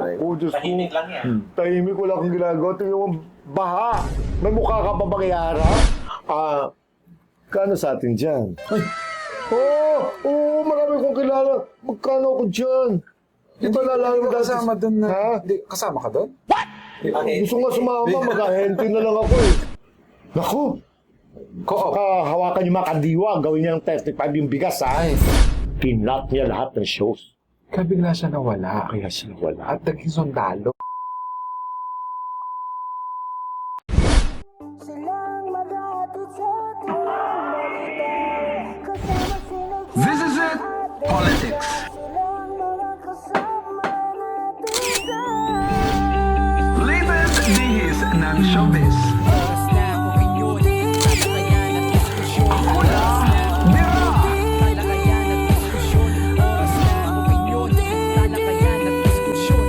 Naku, Diyos ko. Tahimik lang yan. Tahimik ko lang akong ginagawa. Tingnan mo, baha. May mukha ka pa bang iharap? Kano sa atin dyan? Ay! Oo, marami kong kilala. Magkano ako dyan? Di ba lalaki mo dati? Kasama doon na. Ha? Hindi, kasama ka doon? Gusto nga sumama, mag-ahente na lang ako eh. Naku! Co-op. Hawakan yung mga kandiwa, gawin niya ng 35 yung bigas ha. Ay, Kinlock niya lahat ng shows. kaya bigla siya nawala. Kaya siya wala. At naging sundalo. Silang maghatid sa ating balita. Kasama silang This is it, politics. silang mga kasama natin sa Latest dihis ng showbiz. Oras na opinyon, talakayan at diskusyon. Oras na Bira! talakayan at diskusyon. Oras na opinyon, talakayan at diskusyon.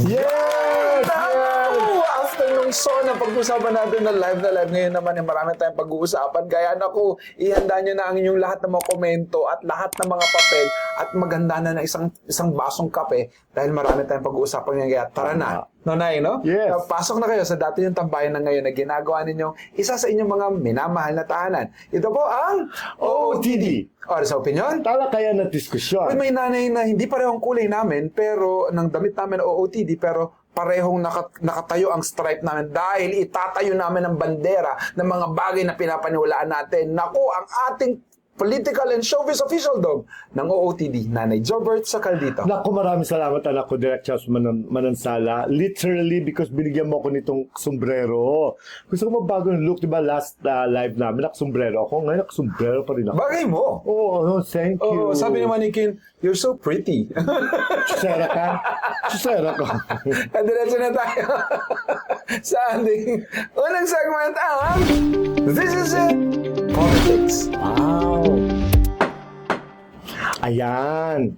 Yes! Naku! After nung sona, pag-usapan natin na live ngayon naman, marami tayong pag-uusapan. Kaya naku, ihanda nyo na ang inyong lahat ng mga komento at lahat ng mga papel at maghanda na ng isang basong kape dahil marami tayong pag-uusapan ngayon. Kaya tara na. Nonay, no? Yes. Pasok na kayo sa dati yung tambayan na ngayon na ginagawa ninyong isa sa inyong mga minamahal na tahanan. Ito po ang OOTD. Oras sa opinion. Talakayan at Uy, diskusyon. may nanay na hindi parehong kulay namin, pero ng damit namin OOTD, pero parehong nakatayo ang stripe namin dahil itatayo namin ang bandera ng mga bagay na pinapaniwalaan natin. Naku, ang ating political and showbiz official dog ng OOTD, Nanay Jobert Sacaldito. Naku, maraming salamat anak ko, Direct Charles Manansala. Literally, because binigyan mo ako nitong sombrero. Gusto ko magbago ng look, diba last live namin, nakasombrero ako. Ngayon, nakasombrero pa rin ako. Bagay mo. Thank you. Oh, sabi naman ni Kin, you're so pretty. Susera ka? Susera ka. Diretso na tayo sa ating unang segment ang This is it, Politics. Wow. Ayan.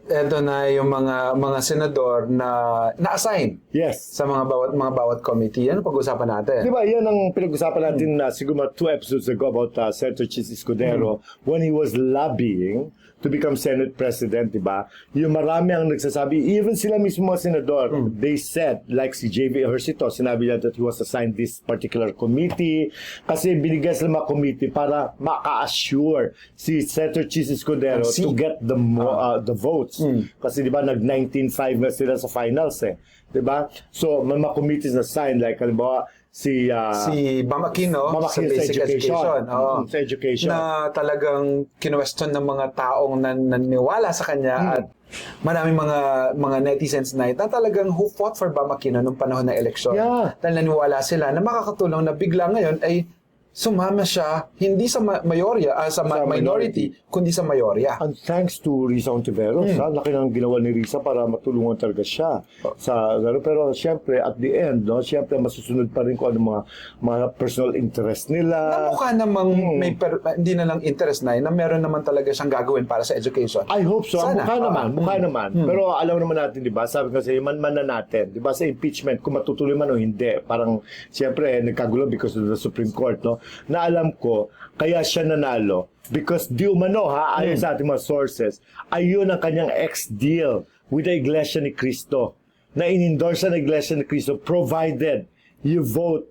Eto na yung mga senador na na-assign Yes. sa mga bawat committee. Ano pag-usapan natin? Di ba, yan ang pinag-usapan natin na siguro 2 episodes ago about Senator Chis Escudero when he was lobbying to become Senate President, di ba? Yung marami ang nagsasabi, even sila mismo mga senador, they said, like si J.V. Ejercito, sinabi niya that he was assigned this particular committee kasi binigyan sila mga committee para maka-assure si Senator Chis Escudero to get the votes. Kasi di ba, nag-19-5 na sila sa finals eh. Di ba? So, may mga committees na signed, like, halimbawa, si Bam Aquino sa Aquino Basic Education. Oo. Sa education. Na talagang kinwestiyon ng mga taong naniwala sa kanya at maraming mga netizens na talagang who fought for Bam Aquino nung panahon ng eleksyon. Yeah. Dahil naniwala sila na makakatulong na bigla ngayon ay sumama siya hindi sa minority kundi sa mayorya. And thanks to Risa Ontiveros, laki ng ginawa ni Risa para matulungan talaga siya. Pero siyempre, at the end, no, siyempre masusunod pa rin kung ano mga personal interest nila. Mukha namang hindi na lang interest na meron naman talaga siyang gagawin para sa education. I hope so. Sana. Mukha naman. Pero alam naman natin, di ba? Sabi kasi, man na natin. Di ba? Sa impeachment, kung matutuloy man o hindi. Parang, siyempre, nagkagulo because of the Supreme Court, no? Na alam ko, kaya siya nanalo. Because di umano, ayon sa ating mga sources, ayun ang kanyang ex-deal with the Iglesia ni Cristo. Na in-endorse ng Iglesia ni Cristo, provided you vote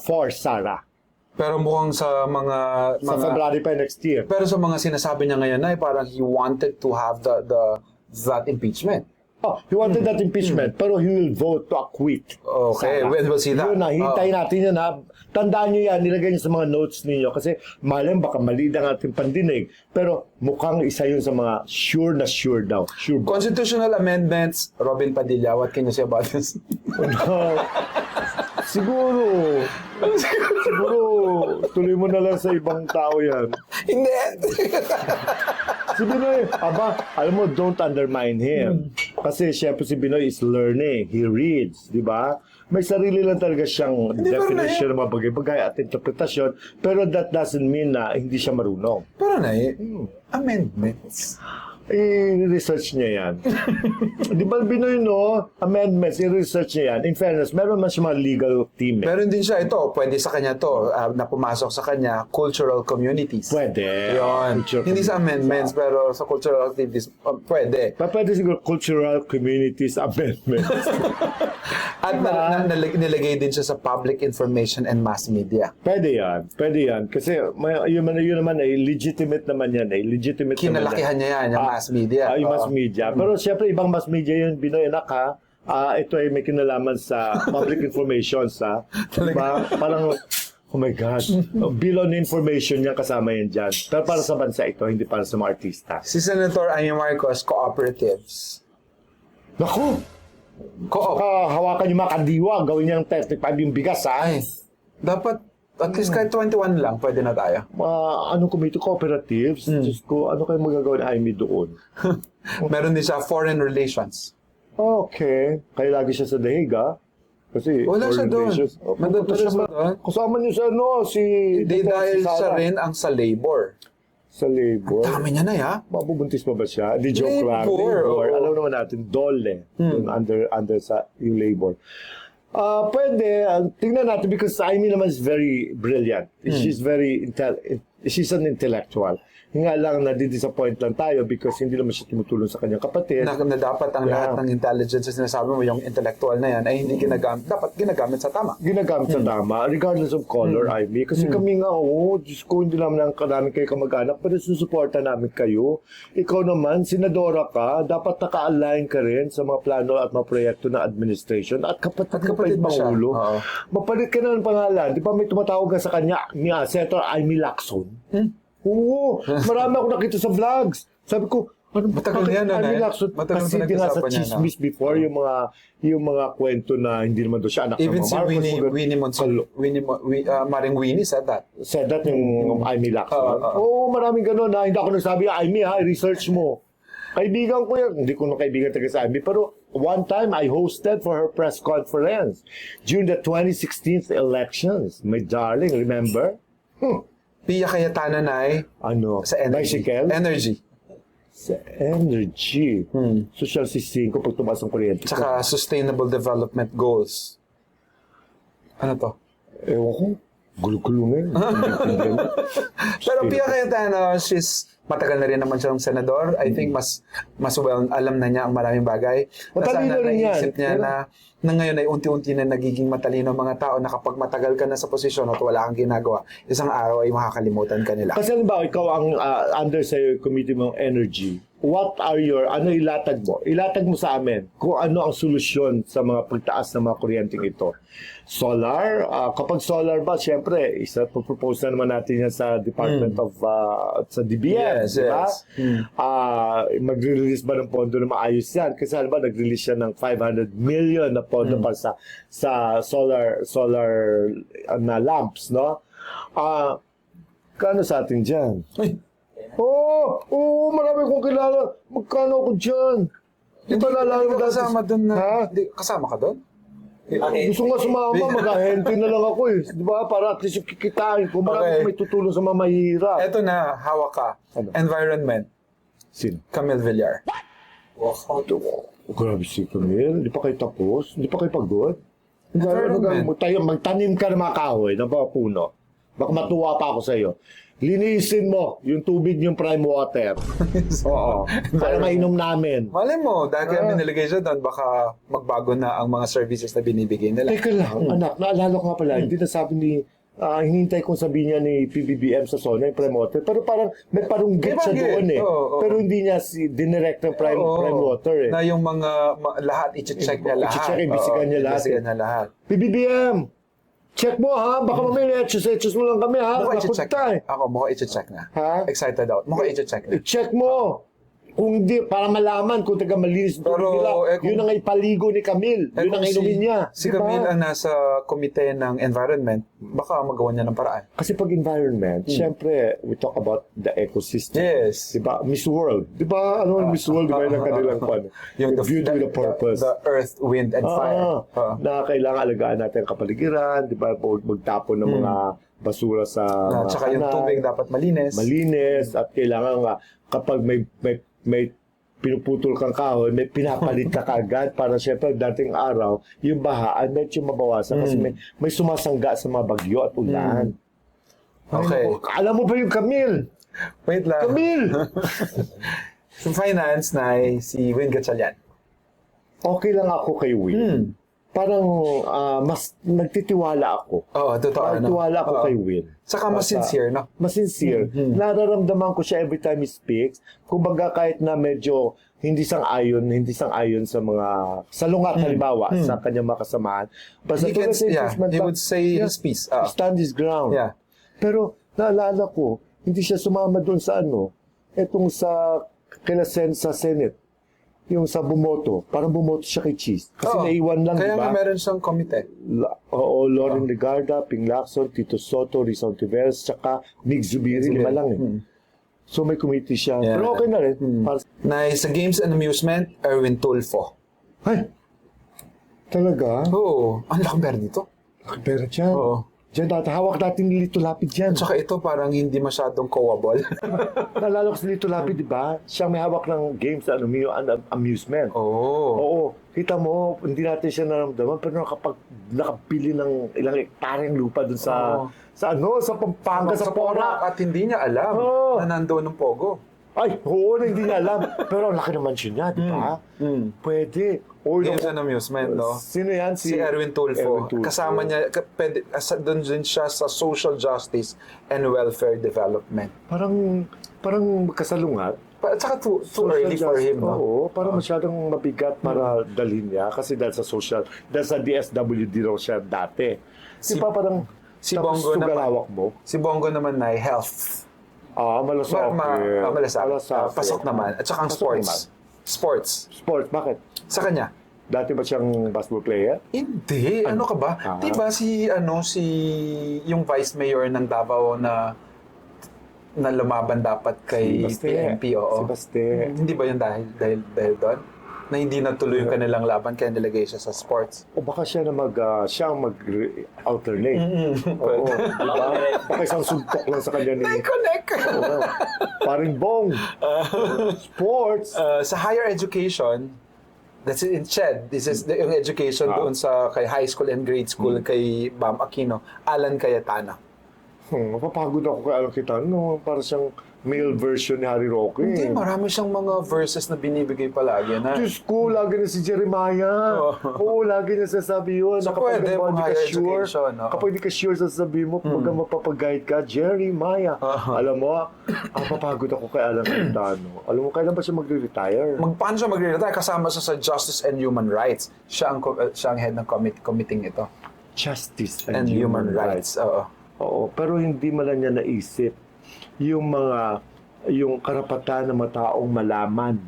for Sara. Pero mukhang sa Sa February pa next year. Pero sa mga sinasabi niya ngayon ay parang he wanted to have that impeachment. He wanted that impeachment, pero he will vote to acquit. Okay, we'll see that. Yun na, hintayin natin yun ha. Tandaan nyo yan, nilagay nyo sa mga notes ninyo kasi malam baka mali ang ating pandinig. Pero mukhang isa yun sa mga sure na sure daw. Sure ba? Constitutional amendments, Robin Padilla, what can you say about this? Siguro, tuloy mo na lang sa ibang tao yan. Hindi. Si Binoy, alam mo, don't undermine him. Kasi syempre si Binoy is learning. He reads, di ba? May sarili lang talaga siyang definition ng mga bagay-bagay at interpretasyon. Pero that doesn't mean na hindi siya marunong. Pero na amendments. i-research niya yan. Di ba, Binoy, no? Amendments, i-research niya yan. In fairness, meron man siya mga legal team. Meron din siya, ito, pwede sa kanya to, na pumasok sa kanya, cultural communities. Pwede. Yun. Cultural Hindi sa communities. amendments, pero sa cultural activities, pwede. Pwede siguro cultural communities amendments. At nilagay din siya sa public information and mass media. Pwede yan. Pwede yan. Kasi yun naman ay legitimate naman yan. Legitimate Kinalakihan niya yan, yung mass media. Yung mass Oo. media. Pero siyempre, ibang mass media yun, Binoy, anak ha. Ito ay may kinalaman sa public information sa diba? Parang, oh my God, below information niya kasama yan dyan. Pero para sa bansa ito, hindi para sa mga artista. Si Senator Amy Marcos, cooperatives. Naku! Co-op. Hawakan yung mga kandiwa, gawin niyang 35 yung bigas, ha? Ay, dapat at least kahit 21 lang, pwede na tayo. Anong committee? Cooperatives? Diyos ko, ano kayo magagawin ay Amy doon? Meron din siya foreign relations. Okay. Kaya lagi siya sa Dahig, ha? Kasi Wala siya foreign doon. relations. Nandun Punta siya siya doon. Kasama niyo sa si... Dahil si siya Sara. rin ang sa labor. Sa labor. Dami niya na ya. Mabubuntis pa ba siya? Di joke lang. Labor, Labor. oo. Alam naman natin, dole. Yung under sa yung labor. Pwede. Tingnan natin because Amy naman is very brilliant. She's very she's an intellectual. Nga lang, nadi-disappoint lang tayo because hindi naman siya tumutulong sa kanyang kapatid. Na dapat ang lahat ng intelligence na sinasabi mo, yung intellectual na yan, ay hindi ginagamit. Dapat ginagamit sa tama. Ginagamit sa tama, regardless of color, Ivy. Kasi kami nga, Diyos ko, hindi naman namin kayo kamag-anak, pero susuporta namin kayo. Ikaw naman, senadora ka, dapat naka-align ka rin sa mga plano at mga proyekto ng administration. At kapatid ba siya? Pangulo. Oo. Mapalit ka na ng pangalan. Di ba may tumatawag ka sa kanya, Senator Amy Lacson? Oo, marami ako nakita sa vlogs. Sabi ko, ano Matagal yan, Amy Nanay. Lacson? Matagal Kasi na di nga sa nagkasapan niya, chismis before, yung mga kwento na hindi naman doon siya anak Even ng si mga Marcos. Maring Winnie said that. Said that yung Amy Lacson. Oo. Maraming ganun ha. Hindi ako nagsabi, Amy ha, research mo. Kaibigan ko yan. Hindi ko na kaibigan taga sa Amy. Pero one time, I hosted for her press conference during the 2016 elections. My darling, remember? Pia Cayetana na Ano? sa energy. Bicycle? Energy. Sa energy. Social system ko pag tumaas ang kuryente. Tsaka sustainable development goals. Ano to? Ewan ko. Gulo-gulo nga yun. Pero Pia Cayetano, matagal na rin naman siyang senador. I think mas well, alam na niya ang maraming bagay. Matalino rin yan. Naisip niya na ngayon ay unti-unti na nagiging matalino ang mga tao na kapag matagal ka na sa posisyon at wala kang ginagawa, isang araw ay makakalimutan ka nila. Kasi halimbawa, ikaw ang under sa committee mong energy. What are ano ilatag mo? Ilatag mo sa amin kung ano ang solusyon sa mga pagtaas ng mga kuryenteng ito. Solar, kapag solar ba, siyempre, propose na naman natin yan sa Department of, sa DBM, Yes, di ba? yes. Magre-release ba ng pondo na maayos yan? Kasi halimbawa, nag-release siya ng 500 million na pondo para sa solar na lamps, no? Kano sa atin dyan? Marami kong kilala. Magkano ako dyan? Di ba lalaki Hindi ka kasama doon na... Ha? Kasama ka doon? Gusto nga sumama, mag-ahente na lang ako eh. Di ba? Para at least yung kikitain ko. Marami Okay. may tutulong sa mga mahirap. Eto na, hawak ka. Ano? Environment. Sino? Camille Villar. Grabe si Camille. Di pa kayo tapos? Di pa kayo pagod? Environment. Magtanim ka ng mga kahoy, ng mga puno. Baka matuwa pa ako sa iyo. Linisin mo yung tubig yung prime water. Oo. Para mainom namin. Malay mo, dahil kaya nilagay siya doon, baka magbago na ang mga services na binibigay nila. Teka lang, anak, naalala ko nga pala, hindi na sabi ni, hinintay kong sabihin niya ni PBBM sa Sona, yung prime water, pero parang may parunggit siya May doon eh. oo. Pero hindi niya dinirect ng prime water eh. Na yung mga lahat, i-check niya lahat. I-check, ibisigan niya lahat. Ibisigan niya lahat. PBBM, check mo ha, baka mamaya etchos mo lang kami ha. Mukha i-check Napunta eh. na. Ako, mukha i-check na. Ha? Excited out. Mukha i-check na. I-check mo. Kung hindi, para malaman kung taga malinis Pero, nila, kung- yun ang ipaligo ni Camille. Yun ang kung inumin niya. Si Diba? Camille ang nasa komite ng environment, baka magawa niya ng paraan. Kasi pag environment, syempre, we talk about the ecosystem. Yes. Diba? Miss World. Diba? Ano Miss World? Diba yung kanilang pan? Yung Beauty with a purpose. The earth, wind, and fire. Na kailangan alagaan natin ang kapaligiran, di ba? Magtapon ng mga basura sa At saka yung kanal, tubig dapat malinis. at kailangan nga kapag may pinuputol kang kahoy, may pinapalit ka kaagad para syempre dating araw, yung baha ay medyo mabawasan kasi may sumasangga sa mga bagyo at ulan. Okay. Ay, naku, alam mo ba yung Camille? Wait lang. Camille! Sa finance na si Win Gatchalian. Okay lang ako kay Win. Parang mas nagtitiwala ako. Oo, totoo. Nagtitiwala ako Oo. kay Win. Saka mas sincere, no? Mas sincere. Nararamdaman ko siya every time he speaks. Kumbaga kahit na medyo hindi sang-ayon sa mga salungat halimbawa sa kanyang mga kasamahan. Basta He can- tulad sa yeah, impeachment he lang, would say his piece. he stand his ground. Yeah. Pero naalala ko, hindi siya sumama doon sa etong sa sa Senate. Yung sa bumoto, parang bumoto siya kay Cheese. Kasi Oo. naiwan lang, Kaya di nga ba? meron siyang komite. Lauren Legarda, Ping Lacson, Tito Soto, Rizal Tiveros, tsaka Mig Zubiri, lima lang eh. So may committee siya. Yeah. Pero okay na rin. Para, Sa Games and Amusement, Erwin Tulfo. ay, talaga? Oo. Ang laki pera dito. Pero dyan. Oo. Dyan dati, hawak natin ni Lito Lapid dyan. Tsaka ito parang hindi masyadong kowable. Naalala ko si Lito Lapid, di ba? Siya may hawak ng games, amusement. Oo. Oo. Kita mo, hindi natin siya naramdaman, pero nakapili ng ilang hektaryeng lupa dun sa, Oo. sa Pampanga, sa Porac. At hindi niya alam Oo. na nandoon ng Pogo. Ay, oo, na hindi niya alam. Pero ang laki naman siya niya, di ba? Pwede. O, Games and Amusement, no? Sino yan? Si Erwin Tulfo. Kasama niya, doon din siya sa Social Justice and Welfare Development. Parang kasalungat. At saka too early for him, no? Oo, parang masyadong mabigat para dalhin niya. Kasi dahil sa DSWD raw siya dati. Di ba parang, si tapos Bongo naman. tugalawak mo? Si Bongo naman ay health. Malasakit. Malasakit. Pasok naman. At saka ang Pasok sports. naman. Sports. Sport, bakit? Sa kanya. Dati ba siyang basketball player? Hindi. Ano ka ba? Di ba si yung vice mayor ng Davao na lumaban dapat kay Si Baste. PNP, oo. Si Baste. Hindi ba yun dahil doon? Na hindi natuloy yung kanilang laban kaya nilagay siya sa sports. O baka siya na siya ang mag-alternate. Oo, di ba? Baka isang suntok lang sa kanya ni... Connect! Oo. Paring Bong. Sports. Sa higher education, that's in CHED. This is yung education doon sa kay high school and grade school kay Bam Aquino, Alan Cayetana. Mapapagod ako kay Alan Cayetano. Para siyang male version ni Harry Roque. Hindi, marami siyang mga verses na binibigay palagi na. Diyos ko, lagi na si Jeremiah. Oo, lagi na sasabi yun. So, Kapag pwede, hindi mga ka higher sure, education, no? kapag hindi ka sure, sasabihin mo, pag mapapag-guide ka, Jeremiah. Alam mo, papagod ako kay Alan Cayetano. Alam mo, kailan ba siya magre-retire? Paano siya magre-retire? Kasama siya sa Justice and Human Rights. Siya ang head ng committee ito. Justice And Human Rights. Oo. Oo, pero hindi man lang niya naisip yung karapatan ng mga taong malaman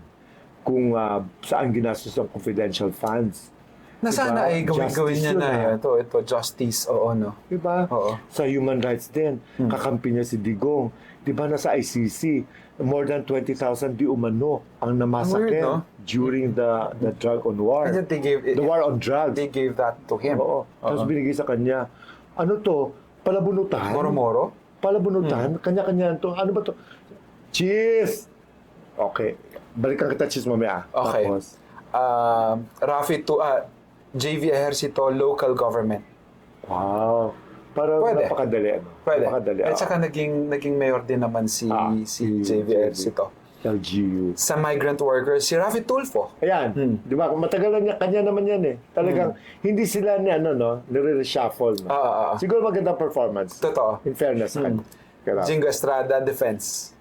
kung saan ginastos ang confidential funds. Na sana ay gawin Justice niya yun, na yun. Ito, justice, oo, no? Diba? Oo. Sa human rights din, kakampi niya si Digong. Diba nasa ICC, more than 20,000 di umano ang namasakit Weird, no? during the drug on war. And yet they gave The war on drugs. They gave that to him. Oo. Tapos binigay sa kanya. Ano to? Palabunutan? Moro-moro? Palabunutan? Kanya-kanya to. Ano ba to? Cheese! Okay. Balikan kita, cheese, mamaya. Okay. Tapos, JV Ejercito, local government. wow. Parang Pwede. napakadali. Pwede. Napakadali. At saka naging mayor din naman si JV Ejercito. LGU. Sa migrant workers, si Rafi Tulfo. Ayan, di ba? Matagal na kanya naman yan eh. Talagang hindi sila nire-reshuffle. No? Siguro magandang performance. Totoo. In fairness. Kaya, Jingo Estrada, defense.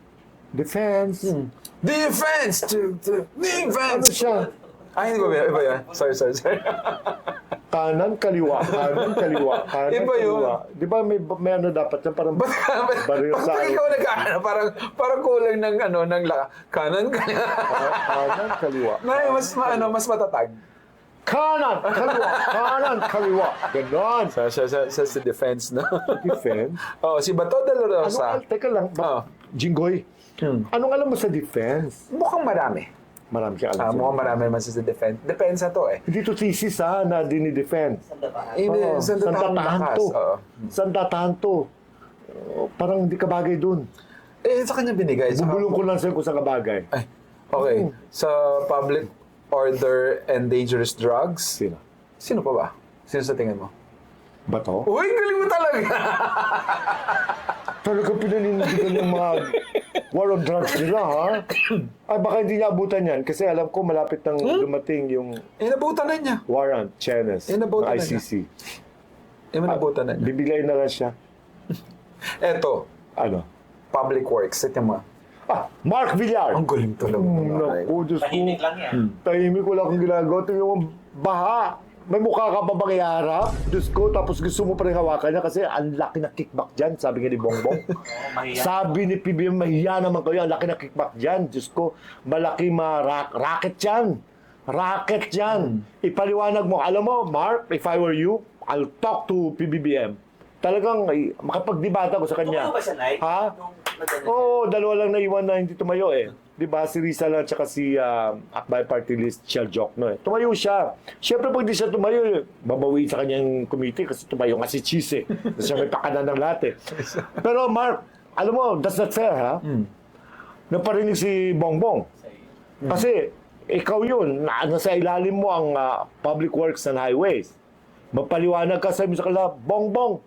defense. Defense! Defense! Ano siya? Ay, hindi ko ba? Iba yan. Sorry. Kanan, kaliwa. Kanan, kaliwa. Kanan, Iba yun. kaliwa. Di ba may ano dapat yan? Parang baril sa... Bakit ikaw nag-ano? Parang kulang ng kanan, Kanan, kaliwa. mas matatag. Kanan, kaliwa. Kanan, kaliwa. Ganon. Sa defense, no? Defense. Oh, si Bato de la Rosa. Teka lang. Jinggoy, anong alam mo sa defense? Mukhang marami. Marami siya alam. Mukhang marami naman sa defense. Depensa to eh. Hindi to thesis na dinidefense. Hindi, Oo, saan saan tatahan to? Oo. Saan tatahan to? parang hindi ka bagay dun. Sa kanya binigay. Bubulong ko lang sa'yo kung saan ka bagay. Ay, okay. Sa public order and dangerous drugs, Sino? sino pa ba? Sino sa tingin mo? Bato? Uy, galing mo talaga! Talaga pinanindigan yung mga war on drugs nila, ha? Ay, baka hindi niya abutan yan kasi alam ko malapit nang dumating yung Inabutan na niya. warrant, Chenes, ng Inabutan na ICC. Inabutan na niya. Bibigay na lang siya. Eto, Ano? public works. Ito mo. Mark Villar! Ang galing talaga. Naku, Diyos ko. Tahimik lang yan. Tahimik, wala akong ginagawa. Tingnan mo, baha. May mukha ka pa bang iharap? Diyos ko, tapos gusto mo pa rin hawakan niya kasi ang laki na kickback dyan, sabi nga ni Bongbong. Mahiya. Sabi ni PBM, mahiya naman kayo, ang laki na kickback dyan. Diyos ko, malaki racket yan. Racket yan. Ipaliwanag mo. Alam mo, Mark, if I were you, I'll talk to PBBM. Talagang makapagdebata ko sa kanya. Tumayo ba siya, Nay? Ha? Nung nagano- Oo, dalawa lang naiwan na hindi tumayo eh. Di ba? Si Rizal at saka si Akbay Party List, Shell Jokno eh. Tumayo siya. Siyempre pag di siya tumayo, babawiin sa kanyang committee kasi tumayo nga si Cheese eh. Kasi siya may pakanan ng lahat eh. Pero Mark, alam mo, that's not fair ha? Naparinig si Bongbong. Kasi ikaw yun, nasa ilalim mo ang public works and highways. Mapaliwanag ka sa kanila, Bongbong,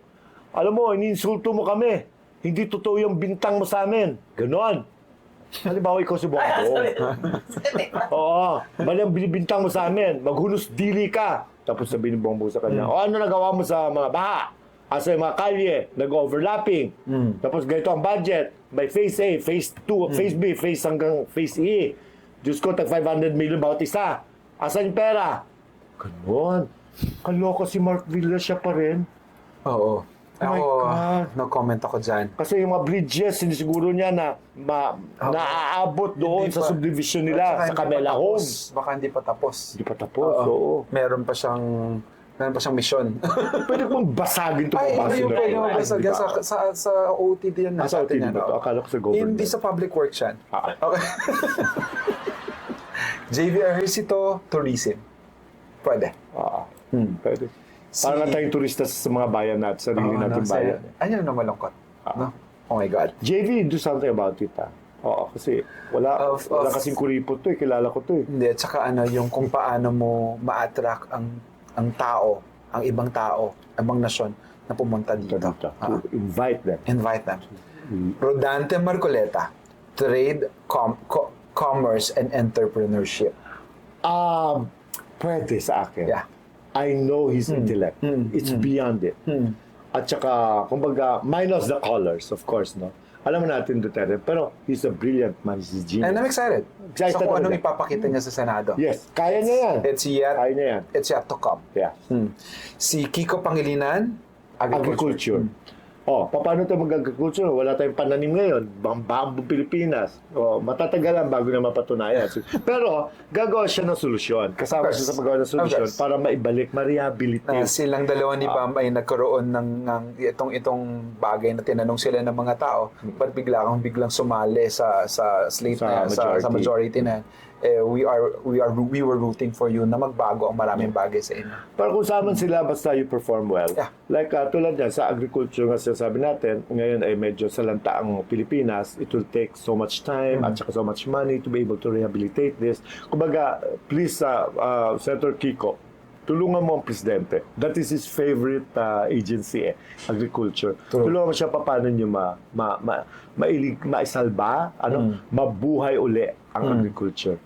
alam mo, ininsulto mo kami. Hindi totoo yung bintang mo sa amin. Ganon. Halimbawa, ikaw si Bongbong. Oo. Mali ang binibintang mo sa amin. Maghunos dili ka. Tapos sabihin ni Bongbong sa kanya, o ano nagawa mo sa mga baha? Asa yung mga kalye, nag-overlapping. Tapos ganito ang budget. May phase A, phase 2, phase B, phase hanggang phase E. Diyos ko, tag 500 million bawat isa. Asan yung pera? Ganon. Kaloka si Mark Villa, siya pa rin. Oo. Oh my Ako, God. no-comment ako dyan. Kasi yung mga bridges, hindi siguro niya na naaabot doon Hindi sa pa. subdivision At nila, saka sa hindi pa Camela tapos. Homes. Baka hindi pa tapos. Hindi pa tapos, oo. Meron pa siyang mission. Pwede kong basagin ito Ay, hindi yung pwede mo basta Di ba? sa OTD yan. Sa OTD yan, ba ito? oh. Akala ko sa government. Hindi sa public works yan. Ah. Okay. JV Ejercito, tourism. Pwede. Pwede. Para na tayong turista sa mga bayan natin, sarili natin bayan. Ano na malungkot? No? Oh my God. JV, do something about it, ha? Oo, kasi wala kasing kuripot to eh. Kilala ko to eh. Hindi, at saka yung kung paano mo ma-attract ang tao, ang ibang tao, ibang nasyon na pumunta dito. To invite them. Invite them. Rodante Marcoleta, Trade, Commerce, and Entrepreneurship. Pwede sa akin. Yeah. I know his intellect. It's beyond it. At saka, kumbaga, minus the colors, of course, no? Alam mo natin Duterte, pero he's a brilliant man. He's a genius. And I'm excited. Excited So kung talaga. anong ipapakita niya sa Senado. Yes, kaya niya yan. Kaya niya yan. It's yet to come. Yeah. Si Kiko Pangilinan, Agriculture. Paano tayo mag-agriculture? Wala tayong pananim ngayon. Bamboo Pilipinas. Matatagalan bago na mapatunayan. Pero, gagawa siya ng solusyon. Kasama Of course. siya sa paggawa ng solusyon Of course. para maibalik, ma-rehabilitate. silang dalawa ni Bam ay nagkaroon ng itong bagay na tinanong sila ng mga tao, ba't biglang sumali sa slate Sa na sa majority na we were rooting for you na magbago ang maraming bagay sa inyo. Para kung saan man sila, basta you perform well. Yeah. Like tulad yan, sa agriculture nga sinasabi natin, ngayon ay medyo salanta ang Pilipinas. It will take so much time at saka so much money to be able to rehabilitate this. Kumbaga, please, Senator Kiko, tulungan mo ang presidente. That is his favorite agency, agriculture. True. Tulungan mo siya paano niyo maisalba, mabuhay uli ang agriculture.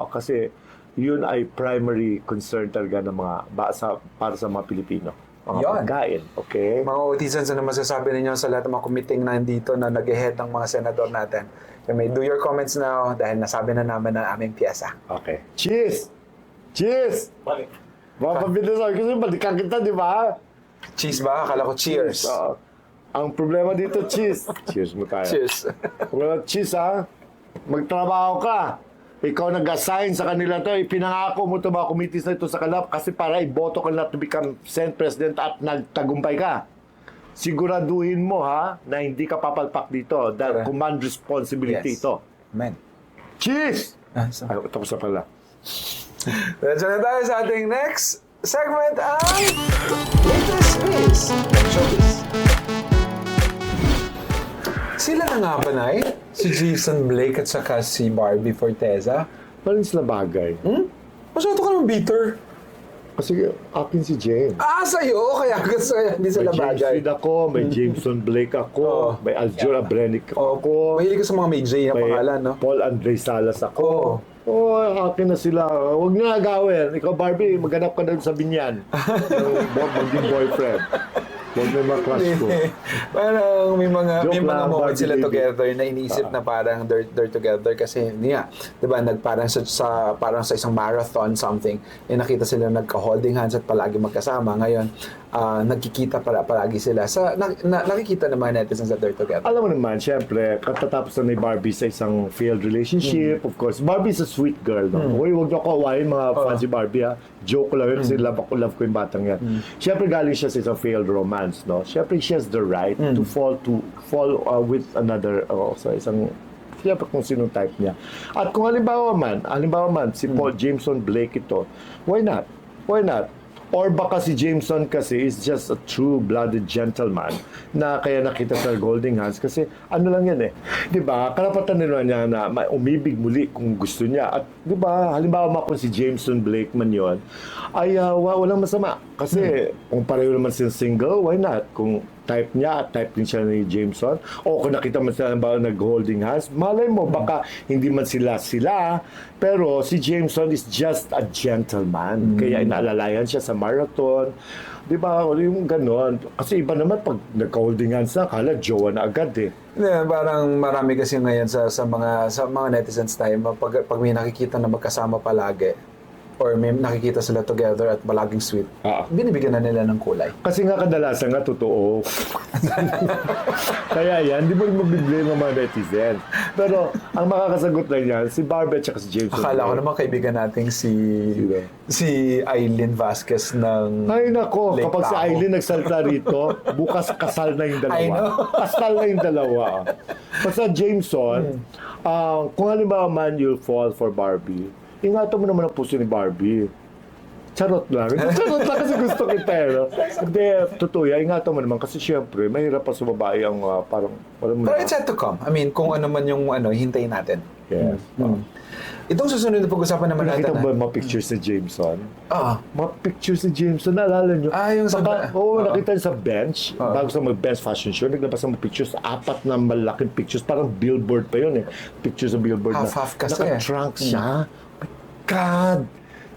Kasi yun ay primary concern talaga ng mga para sa mga Pilipino. Mga Yun. pagkain, okay? Mga autisans, ano masasabi ninyo sa lahat ng mga committing na nandito na nag-head ng mga senador natin? You may do your comments now dahil nasabi na namin ang aming piyesa. Okay. Cheers! Cheers! Bakit? Mapabilis ako kasi balikan kita, di ba? Cheers ba? Akala ko cheers. Ang problema dito, cheese. Cheers mo tayo. Cheers. Well, cheese ha. Magtrabaho ka. Ikaw nag-assign sa kanila to. Ipinangako mo ito mga committees na ito sa kalap kasi para iboto ka na to become Senate President at nagtagumpay ka. Siguraduhin mo ha na hindi ka papalpak dito dahil Correct. command responsibility Yes. ito. Amen. Cheese! So, Ay, tapos na pala. Diretso na tayo sa ating next segment ang Latest Quiz. Showbiz. Sila na nga ba, Nay? Si Jason Blake at saka si Barbie Forteza? Parang sila bagay. Masyado ka naman bitter. Kasi akin si James. Sa'yo? Kaya hindi sila May James bagay. Reid ako, may Jameson Blake ako, Oo. may Aljur Abrenic ako, Mahilig ka sa mga may J na may pangalan, no? Paul Andre Salas ako. Oo. Oh, akin na sila. Huwag na gawin. Ikaw, Barbie, maghanap ka na sa binyan. Yung maging boyfriend. Huwag na ma-crush ko. Parang may mga Joke lang, moments Barbie sila baby. together na iniisip na parang they're together kasi hindi nga, 'di ba, parang sa isang marathon something, nakita sila nagka-holding hands at palagi magkasama. Ngayon, nagkikita palagi sila. Nakikita naman netizens that they're together. Alam mo naman, syempre, katatapos na ni Barbie sa isang failed relationship, of course. Barbie is a sweet girl, no? Uy, huwag niyo ko awayin mga fans si Barbie, ha? Joke ko lang yun kasi love ko yung batang yan. Syempre, galing siya sa isang failed romance, no? Syempre, she has the right to fall with another, sa isang, syempre kung sinong type niya. At kung halimbawa man, si Paul Jameson Blake ito, why not? Why not? Or baka si Jameson kasi is just a true-blooded gentleman na kaya nakita sa Golding Hands kasi ano lang yan eh. Di ba? Karapatan nila niya na umibig muli kung gusto niya. At di ba, halimbawa kung si Jameson Blake man yun, ay walang masama. Kasi kung pareho naman siya single, why not? Kung type niya at type din siya ni Jameson, o kung nakita man sila ba nag-holding hands, malay mo, baka hindi man sila, pero si Jameson is just a gentleman. Kaya inaalalayan siya sa marathon. Di ba? Yung ganon. Kasi iba naman pag nag-holding hands na, kala jowa na agad eh. Yeah, parang marami kasi ngayon sa mga netizens tayo, pag may nakikita na magkasama palagi, or may nakikita sila together at palaging sweet, binibigyan na nila ng kulay. Kasi nga kadalasan nga totoo. Kaya yan, di mo magbibigay ng mga netizen. Pero ang makakasagot lang yan, si Barbie at saka si Jameson. Akala ko naman kaibigan nating si Aileen Vasquez ng Ay nako, Lake kapag si Tahoe. Aileen nagsalta rito, bukas kasal na yung dalawa. I know. Kasal na yung dalawa. Basta Jameson, kung halimbawa man you'll fall for Barbie, ingatan mo naman ang puso ni Barbie. Charot lang. Charot lang kasi gusto kita eh. No? Hindi, totoo yan. Ingatan mo naman kasi syempre, mahirap pa sa babae ang parang, walang Pero it's yet to come. I mean, kung ano man yung hintayin natin. Yes. Itong susunod na pag-usapan naman Nakita natin. mo ba yung mga pictures ni Jameson? Ah, Mga pictures ni Jameson, naalala nyo? yung sa... Nakita niyo sa bench, bago sa mag-bench fashion show, naglabas ng mga pictures, 4 na malaking pictures, parang billboard pa yun eh. Pictures sa billboard Half-half kasi naka-trunk siya. My God!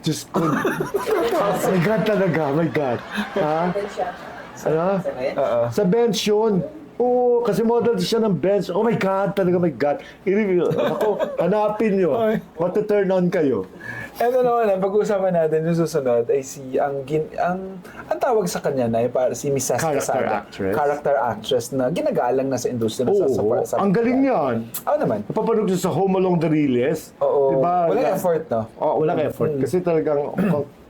Just my God talaga, my God. Ha? Ano? Sa bench yun. Oo, kasi model siya ng bench. Oh my God, talaga, my God. I-review. Ako, hanapin nyo. Mata-turn on kayo. Ito naman, pag-uusapan natin yung susunod ay ang tawag sa kanya na para si Mrs. Character Casada. actress. Character actress na ginagalang na sa industriya na Oo, ang galing yan. Oo naman. Napapanood ko sa Home Along the Riles. Oo. Diba? Walang effort, no? Oo, walang effort. Kasi talagang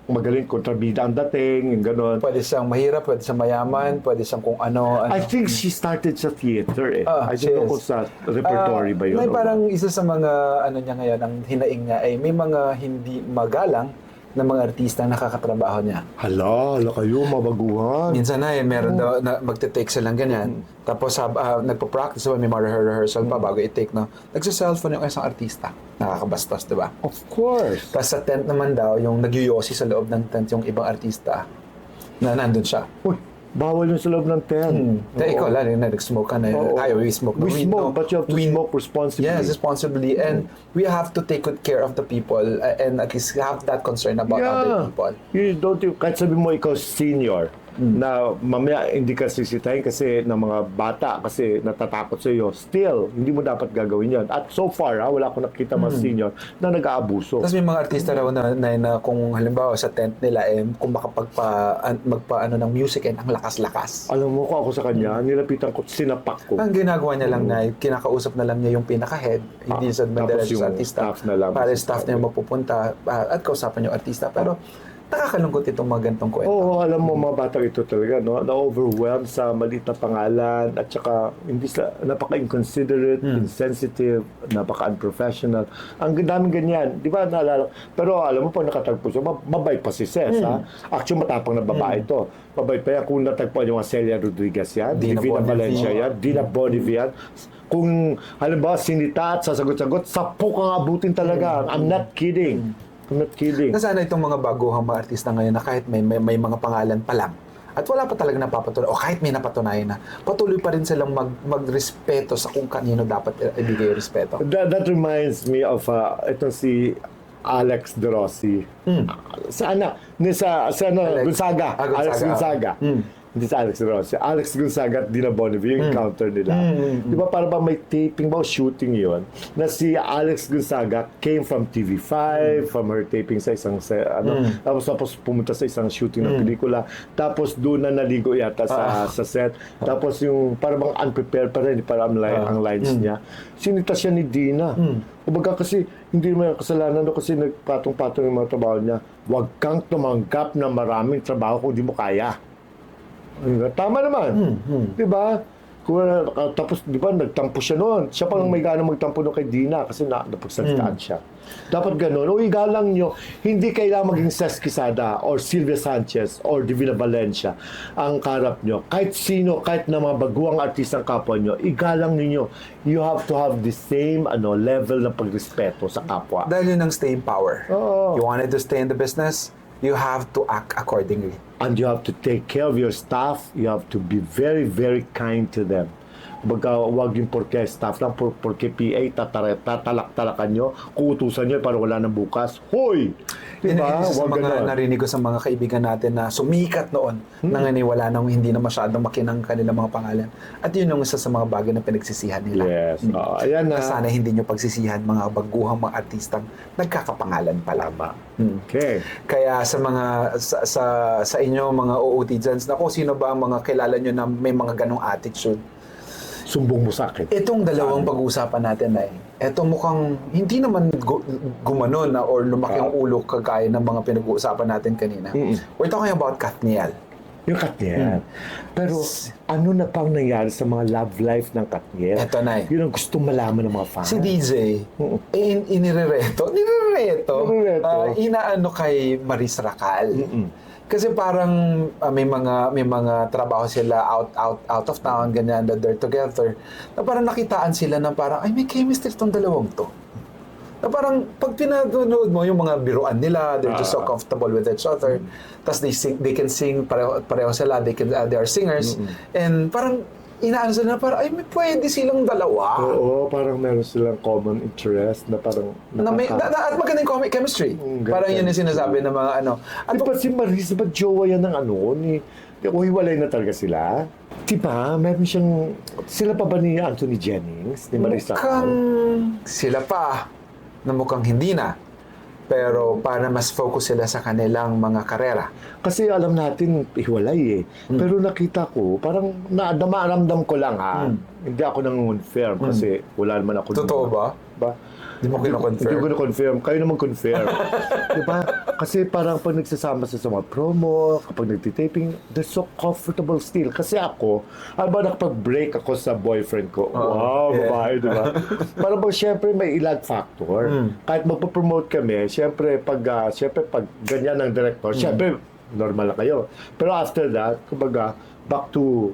magaling kontrabida ang dating, yung gano'n. Pwede siyang mahirap, pwede siyang mayaman, pwede siyang kung ano. I think she started sa theater eh. I she don't know is. kung sa repertory ba yun. May o- parang isa sa mga niya ngayon, ang hinaing niya ay may mga hindi magalang na mga artistang nakakatrabaho niya. Hala kayo, mabaguhan. Minsan na meron daw na magte-take silang ganyan. Tapos nagpo-practice may mga rehearsal pa bago i-take na. Nagsa-cellphone yung isang artista. Nakakabastos, di ba? Of course. Tapos sa tent naman daw, yung nagyoyosi sa loob ng tent yung ibang artista na nandun siya. Uy, bawal yun sa loob ng tent. Kaya ikaw, lalo na nag-smoke ka na. Oo. Tayo, we smoke. No, We smoke, but you have to smoke responsibly. Yes, responsibly. And we have to take good care of the people and at least have that concern about other people. Kahit sabi mo ikaw senior, na mamaya hindi ka sisitahin kasi ng mga bata kasi natatakot sa iyo, still, hindi mo dapat gagawin yan. At so far, wala akong nakita mga senior na nag-aabuso. Tapos may mga artista raw na kung halimbawa sa tent nila, kung magpa-ano ng music ang lakas-lakas. Alam mo ko ako sa kanya, nilapitan ko, sinapak ko. Ang ginagawa niya lang na kinakausap na lang niya yung pinaka-head, hindi sa tapos bandera yung sa artista. staff na lang. Para staff niya magpupunta at kausapan yung artista. Pero Nakakalungkot itong mga ganitong kwento. Oo, alam mo mga batang ito talaga, no? Na-overwhelmed sa maliit na pangalan at saka hindi sa napaka-inconsiderate, insensitive, napaka-unprofessional. Ang daming ganyan, di ba? Naalala. Pero alam mo, pag nakatagpo siya, mabait pa si Ces, ha? Actually, matapang na babae ito. Mabait pa yan. Kung natagpuan yung mga Celia Rodriguez yan, Dina Divina Bonneville. Valencia yan, Dina Bonneville yan. Kung, halimbawa, sinita at sasagot-sagot, 10 kang abutin talaga. I'm not kidding. I'm not kidding. Na sana itong mga baguhang mga artista ngayon na kahit may mga pangalan pa lang at wala pa talaga napapatuloy o kahit may napatunayan na, patuloy pa rin silang magrespeto sa kung kanino dapat ibigay yung respeto. That reminds me of itong si Alex De Rossi. Sa Alex. Gonzaga. Gonzaga. Alex Gonzaga. Hindi sa Alex De Rossi. Alex Gonzaga at Dina Bonneville, yung encounter nila. Di ba para ba may taping ba o shooting yon na si Alex Gonzaga came from TV5, from her taping sa isang tapos pumunta sa isang shooting ng pelikula, tapos doon na naligo yata sa set, tapos yung para bang unprepared pa rin para ang lines niya, sinita siya ni Dina. Kumbaga kasi hindi naman kasalanan doon kasi nagpatong-patong yung mga trabaho niya. Huwag kang tumanggap na maraming trabaho kung di mo kaya. Tama naman. Di ba? Tapos, di ba, nagtampo siya noon. Siya pang may gana magtampo noon kay Dina kasi napagsalitaan siya. Dapat ganun. O igalang nyo, hindi kailangan maging Ces Quezada or Sylvia Sanchez or Divina Valencia ang karap nyo. Kahit sino, kahit na mga baguang artistang kapwa nyo, igalang ninyo. You have to have the same level ng pagrespeto sa kapwa. Dahil yun ang staying power. Oo. You wanted to stay in the business, you have to act accordingly. And you have to take care of your staff. You have to be very, very kind to them. Kumbaga, huwag yung porke staff lang, porke PA, tatalak-talakan nyo, kuutusan nyo para wala nang bukas. Hoy! Diba? Isa sa Huwag mga ganon. narinig ko sa mga kaibigan natin na sumikat noon na ngayon wala nang hindi na masyadong makinang kanilang mga pangalan. At yun yung isa sa mga bagay na pinagsisihan nila. Yes. Ayan na. Sana hindi nyo pagsisihan mga baguhang mga artistang nagkakapangalan pa lang. Okay. Kaya sa mga sa inyo mga OOTians, nako sino ba ang mga kilala nyo na may mga ganong attitude? Sumbong mo sa akin. Itong dalawang pag-uusapan natin ay, eto mukhang hindi naman gumanon na or lumaki ang ulo kagaya ng mga pinag-uusapan natin kanina. We're talking about Katniel. Yung Katniel. Pero ano na pang nangyari sa mga love life ng Katniel? Eto na eh. Yun ang gustong malaman ng mga fans. Si DJ, inirereto, inaano kay Maris Racal. Kasi parang may mga trabaho sila out of town, ganyan, that they're together. Na parang nakitaan sila na parang, ay, may chemistry tong dalawang to. Na parang, pag pinanood mo yung mga biruan nila, they're just so comfortable with each other. Tapos they can sing, pareho sila, they are singers. And parang, inaano sila na parang, ay, may pwede silang dalawa. Oo, parang meron silang common interest na parang At magandang chemistry. Parang yun yung sinasabi ng mga ano. Di ba si Maris, ba't jowa yan ng hiwalay na talaga sila? Di ba, meron siyang, sila pa ba ni Anthony Jennings, ni Maris Racal? Mukhang sila pa, na mukhang hindi na. Pero para mas focus sila sa kanilang mga karera. Kasi alam natin, hiwalay eh. Pero nakita ko, parang ramdam ko lang Hindi ako nang-confirm kasi wala naman ako. Totoo ba? Hindi mo kino-confirm? Hindi ko na-confirm. Kayo naman confirm. Diba? Kasi parang pag nagsasama sa mga promo, kapag nagtitaping, they're so comfortable still. Kasi ako, nakapag-break ako sa boyfriend ko. Wow, babae, diba? Parang bang syempre may ilag factor. Kahit magpapromote kami, syempre pag ganyan ng director, syempre normal na kayo. Pero after that, kumbaga, back to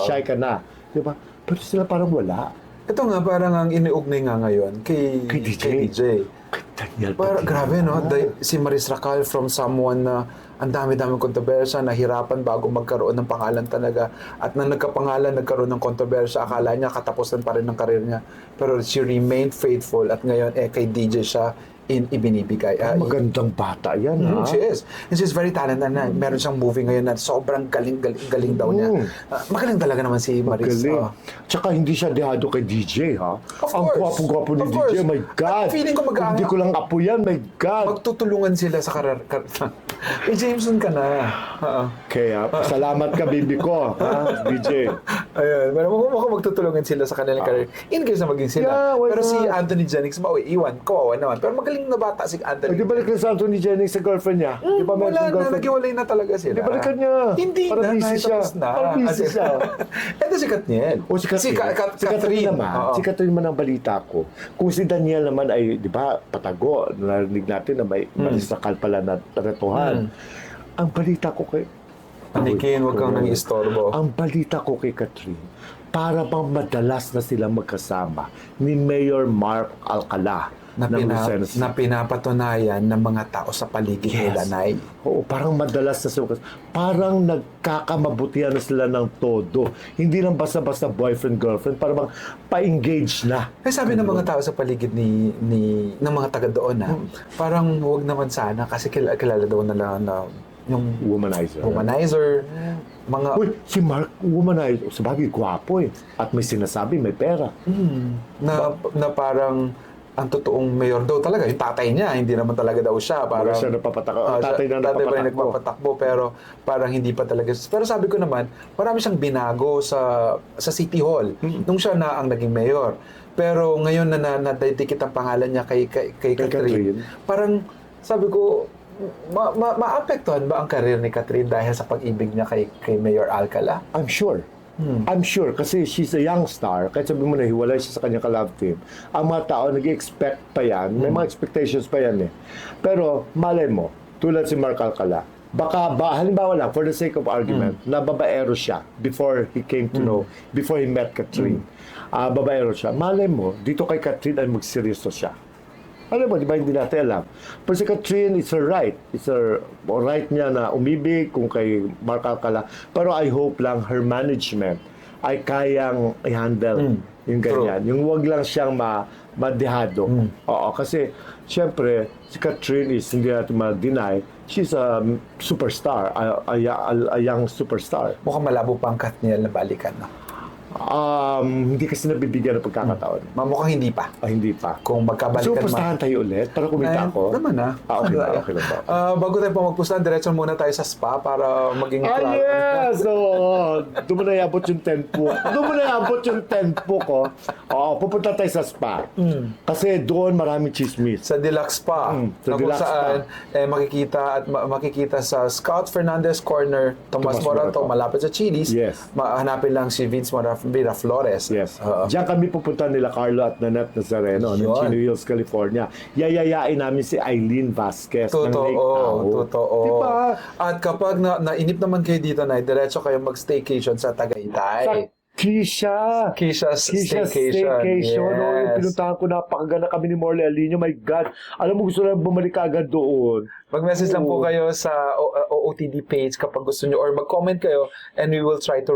shy ka na. Diba? Pero sila parang wala. Ito nga, parang ang iniugnay nga ngayon kay DJ. Daniel Grabe, no? Si Maris Racal from someone na ang dami-daming kontrobersya, nahirapan bago magkaroon ng pangalan talaga. At nang nagkapangalan, nagkaroon ng kontrobersya, akala niya katapusan pa rin ng karir niya. Pero she remained faithful at ngayon kay DJ siya ibinibigay. Magandang bata yan, ha? She is. And she's very talented na. Meron siyang movie ngayon na sobrang galing daw niya. Magaling talaga naman si Maris. Tsaka hindi siya dehado kay DJ, ha? Ang gwapo-gwapo ni DJ, my God. Feeling ko Hindi ko lang apo yan, my God. Magtutulungan sila sa Jameson ka na. Kaya, salamat ka, bibi ko. Ha, DJ. Ayun, pero mukhang magtutulungan sila sa kanilang career. In case na maging sila. Yeah, why pero si not? Anthony Jennings, iwan, kawawa naman. Pero magaling na bata si Anthony. Di balik na sa Anthony Jennings sa girlfriend niya? Di ba meron Wala siyang na, girlfriend? nag-iwalay na talaga sila. Di balikan niya. Hindi Para na, busy siya. tapos na. Para busy siya. Ito si Katniel. O si Catherine. Si Catherine Catherine naman. Oo. Si Catherine naman ang balita ko. Kung si Daniel naman ay, di ba, patago. Narinig natin na may sakal pala na taratuhan. Ang balita ko kay... Panikin, huwag kang nang istorbo. Ang balita ko kay Catherine, para bang madalas na sila magkasama ni Mayor Mark Alcala Na, ng Lucena. na pinapatunayan ng mga tao sa paligid nila, Nay. Oo, parang madalas na sila. Parang nagkakamabutihan na sila ng todo. Hindi lang basta-basta boyfriend-girlfriend. Parang bang pa-engage na. Eh sabi ng mga tao sa paligid ng mga taga doon parang huwag naman sana kasi kilala daw nila na yung womanizer, mga Uy, si Mark, womanizer. Sabagay, gwapo eh. At may sinasabi, may pera. na parang ang totoong mayor daw talaga, yung tatay niya, hindi naman talaga daw siya. Parang, Wala siya napapatakbo. Tatay na tatay pa rin napapatakbo. nagpapatakbo, pero parang hindi pa talaga. Pero sabi ko naman, marami siyang binago sa City Hall nung siya na ang naging mayor. Pero ngayon na nadidikit ang pangalan niya kay Catherine, parang sabi ko, maapektuhan ba ang karir ni Catherine dahil sa pag-ibig niya kay Mayor Alcala? I'm sure. I'm sure kasi she's a young star. Kahit sabi mo na hiwalay siya sa kanyang ka-love team. Ang mga tao nag-expect pa yan. May mga expectations pa yan eh. Pero malay mo, tulad si Mark Alcala, baka halimbawa lang, for the sake of argument, na babaero siya before he came to know, before he met Catherine. Babaero siya. Malay mo, dito kay Catherine ay magseryoso siya. Alam mo, di ba hindi natin alam? Pero si Catherine, it's her right. It's her right niya na umibig kung kay Mark Alcala. Pero I hope lang her management ay kayang i-handle yung ganyan. True. Yung wag lang siyang madehado. Oo, kasi syempre, si Catherine is, hindi natin ma-deny, she's a superstar, a young superstar. Mukhang malabo pa ang Katniel na balikan. No? Hindi kasi nabibigyan ng pagkakataon. Mukhang hindi pa. Hindi pa. Kung magkabalikan Superstahan tayo ulit para kumita ako. Naman na. Okay ba? Okay lang ba? Bago tayo pa magpustahan, diretso muna tayo sa spa para maging Yes! Oo. Doon mo na iabot yung tempo. Doon mo na iabot yung tempo ko. Oo, pupunta tayo sa spa. Kasi doon maraming chismis. Sa Deluxe Spa. Sa na kung Deluxe saan makikita sa Scout Fernandez Corner, Tomas Morato, malapit sa Chili's. Yes. Hanapin lang si Vince Flores. Yes. Oo. Diyan kami pupunta nila Carlo at Nanette Nazareno ng Yun. Chino Hills, California. Yayayain namin si Eileen Vasquez ng Lake Tahoe. Totoo. Diba? At kapag nainip naman kayo dito, na diretso kayo mag-staycation sa Tagaytay. Kisha Kisha's Staycation. Yes. No, yung Yes. pinuntahan ko, napakaganda kami ni Morley Alinio. My God. Alam mo, gusto lang bumalik agad doon. Mag-message lang po Oo. kayo sa OOTD page kapag gusto nyo or mag-comment kayo and we will try to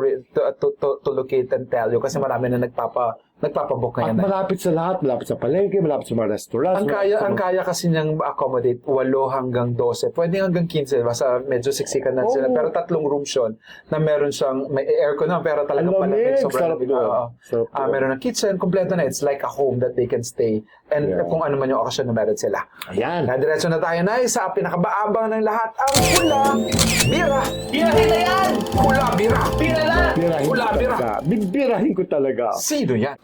locate and tell you kasi marami na nagpapabook At ngayon. malapit sa lahat. Malapit sa palengke, malapit sa mga restaurants. Ang kaya kasi niyang accommodate 8 hanggang 12. Pwede hanggang 15. Basta medyo siksikan na sila. Oo. Pero 3 rooms yun na meron siyang, may aircon na pero talagang Ang lamig. palamig. Sobrang Sarap lamig. doon. Oo. Sarap doon. Meron ng kitchen, kompleto na. It's like a home that they can stay. And Yeah. kung ano man yung okasyon na meron sila. Ayan. Diretso na tayo na sa pinakabaabang ng lahat, ang Hula Bira. Birahin na yan! Hula Bira. Bira na! Birahin Hula ko Bira. talaga. Bibirahin ko talaga. Sino yan?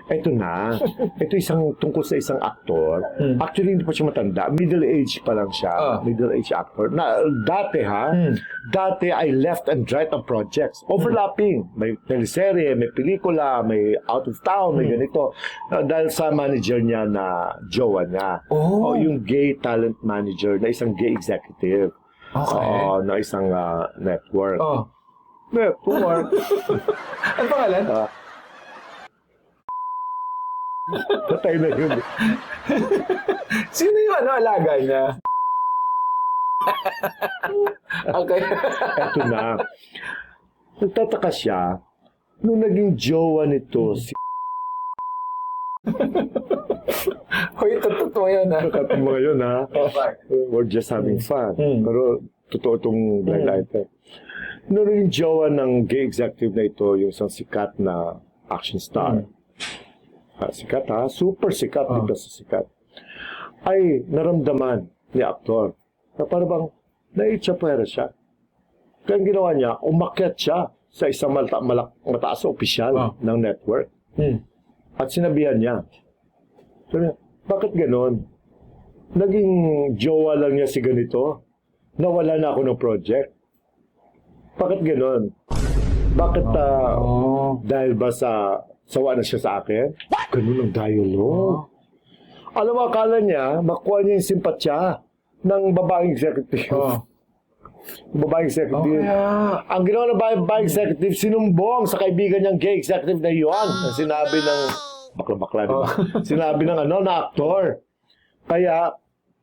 Ito na. Ito tungkol sa isang aktor. Actually, hindi pa siya matanda. Middle age pa lang siya. Middle age actor. Na, dati dati I left and right ang projects. Overlapping. May teleserye, may pelikula, may out of town, may ganito. Dahil sa manager niya na jowa niya. Oh. Yung gay talent manager na isang gay executive. Okay. Na isang network. Oh. Network. Ano pangalan? Patay na yun. Sino yung alaga niya? Okay. Eto na. Nagtataka siya, nung naging jowa nito, si Hoy, totoo yan ha. Kat mo ngayon ha, we're just having fun. Pero totoo itong highlight. Nung naging jowa ng gay executive na ito, yung isang sikat na action star. Sikat ha, super sikat, dito sa sikat. Ay naramdaman ni aktor na parang bang na-itsapwera siya. Kaya ang ginawa niya, umakyat siya sa isang mataas na opisyal ng network. At sinabihan niya, sabi niya, bakit ganon? Naging jowa lang niya si ganito. Nawala na ako ng project. Bakit ganon? Bakit dahil ba sawa na siya sa akin? Ganun ang dialogue. Alam mo, akala niya, makuha niya yung simpatsya ng babaeng executive. Babaeng executive. Ang ginawa ng babaeng executive, sinumbong sa kaibigan niyang gay executive na yun. Ang sinabi ng bakla-bakla, diba? Sinabi ng na aktor. Kaya,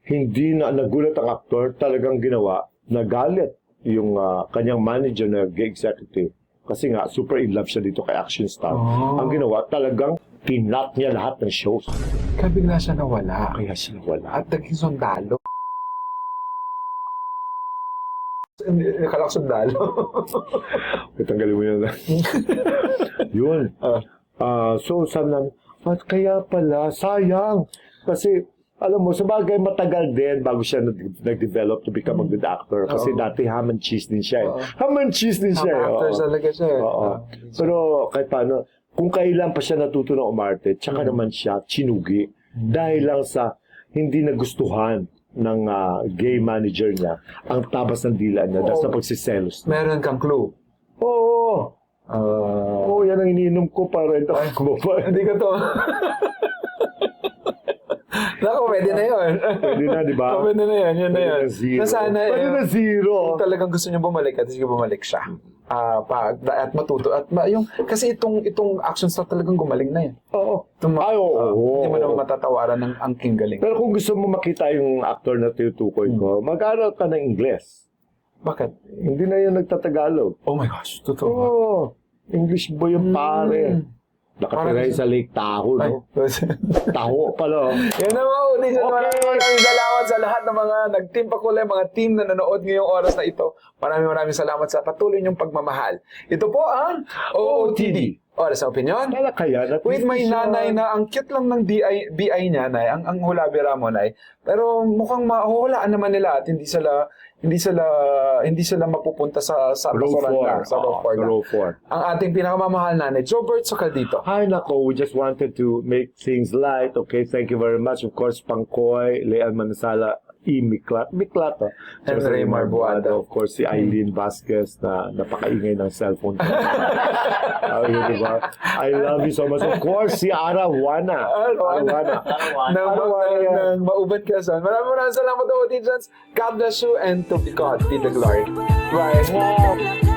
hindi na nagulat ang aktor, talagang ginawa, nagalit yung kanyang manager na gay executive. Kasi nga, super in love siya dito kay action star. Ang ginawa, talagang pinat niya lahat ng shows. Kaya bigla siya nawala. Kaya siya nawala. At naging sundalo. Akala ko sundalo. Tanggalin mo yun. Yun. So, sabi namin, at kaya pala, sayang. Kasi, alam mo, sa bagay matagal din bago siya nag-develop to become a good actor. Kasi dati ham and cheese din siya. Ham and cheese din siya. Actor talaga siya. Pero kahit paano, kung kailan pa siya natuto ng umarte, tsaka naman siya chinugi. Dahil lang sa hindi nagustuhan ng gay manager niya ang tabas ng dila niya dahil sa pagsiselos. Meron kang clue. Oo. Yan ang iniinom ko para ito. Hindi ko to. Naku, pwede na yun. Pwede na, di ba? Pwede na yun, yun na yun. Pwede na zero. Kung talagang gusto niyo bumalik, at sige bumalik siya. At matuto. Kasi itong action star talagang gumaling na yun. Oo. Oo. Hindi mo naman matatawaran ng angking galing. Pero kung gusto mo makita yung actor na tinutukoy ko, mag-aral ka ng Ingles. Bakit? Hindi na yun nagtatagalog. Oh my gosh, totoo. Oo. English boy yung pare. Nakatiray sa Lake Tahoe, no? Tahoe pala. Yan na mga audience. Maraming salamat sa lahat ng mga nag-team Pakulay, mga team na nanood ngayong oras na ito. Maraming salamat sa patuloy niyong pagmamahal. Ito po ang OOTD. Oras sa opinion. Kaya With my nanay na ang cute lang ng BI niya, nay, ang hulabira mo, nay. Pero mukhang mahuhulaan naman nila at hindi sila mapupunta sa row 4. sa row 4. Ang ating pinakamamahal nanay, Jobert Socaldito. Hi, nako. We just wanted to make things light. Okay, thank you very much. Of course, Pangkoy, Leal Manasala, Miklat. And Ray Marbuado. Of course, si Eileen Vasquez na napakaingay ng cellphone. Diba? I love you so much. Of course, si Ara Juana. Nang mauban ka son. Maraming salamat, audience. God bless you and to God be the glory. Bye.